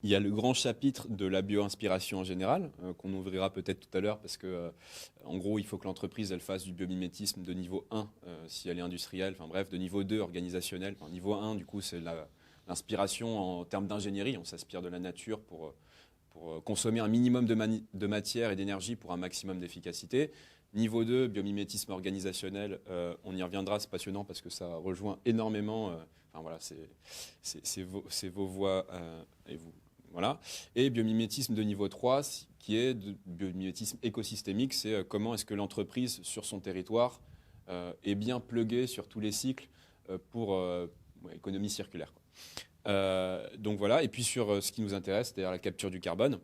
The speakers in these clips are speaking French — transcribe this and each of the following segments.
Il y a le grand chapitre de la bio-inspiration en général, qu'on ouvrira peut-être tout à l'heure, parce que, en gros, il faut que l'entreprise elle fasse du biomimétisme de niveau 1, si elle est industrielle, enfin bref, de niveau 2 organisationnel. Enfin, niveau 1, du coup, c'est l'inspiration en termes d'ingénierie. On s'inspire de la nature pour consommer un minimum de matière et d'énergie pour un maximum d'efficacité. Niveau 2, biomimétisme organisationnel, on y reviendra, c'est passionnant parce que ça rejoint énormément, enfin voilà, c'est vos voix et vous. Voilà. Et biomimétisme de niveau 3, qui est de biomimétisme écosystémique, c'est comment est-ce que l'entreprise sur son territoire est bien pluguée sur tous les cycles pour économie circulaire, quoi. Donc voilà, et puis sur ce qui nous intéresse, c'est-à-dire la capture du carbone,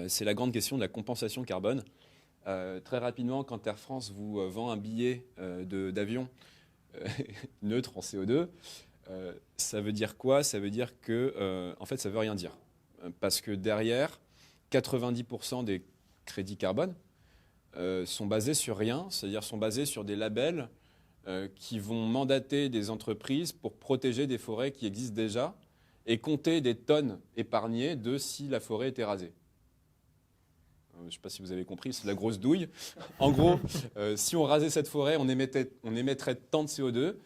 c'est la grande question de la compensation carbone. Très rapidement, quand Air France vous vend un billet d'avion neutre en CO2, ça veut dire quoi? Ça veut dire que, en fait, ça veut rien dire. Parce que derrière, 90% des crédits carbone sont basés sur rien, c'est-à-dire sont basés sur des labels qui vont mandater des entreprises pour protéger des forêts qui existent déjà et compter des tonnes épargnées de si la forêt était rasée. Je ne sais pas si vous avez compris, c'est de la grosse douille. En gros, si on rasait cette forêt, on émettrait tant de CO2.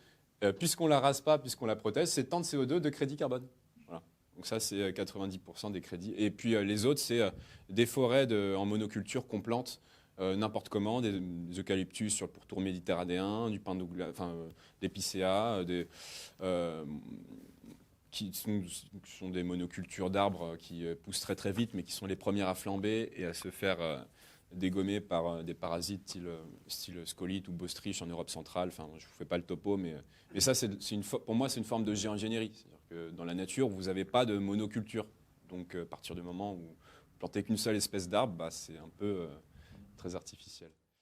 Puisqu'on ne la rase pas, puisqu'on la protège, c'est tant de CO2 de crédit carbone. Voilà. Donc ça, c'est 90% des crédits. Et puis les autres, c'est des forêts en monoculture qu'on plante n'importe comment, des eucalyptus sur le pourtour méditerranéen, du pin douglas, enfin, des picéas, qui sont des monocultures d'arbres qui poussent très très vite, mais qui sont les premières à flamber et à se faire dégommer par des parasites style scolite ou bostridge en Europe centrale. Enfin, je ne vous fais pas le topo, mais ça, pour moi, c'est une forme de géo-ingénierie. C'est-à-dire que dans la nature, vous n'avez pas de monoculture. Donc, à partir du moment où vous plantez qu'une seule espèce d'arbre, bah, c'est un peu très artificiel.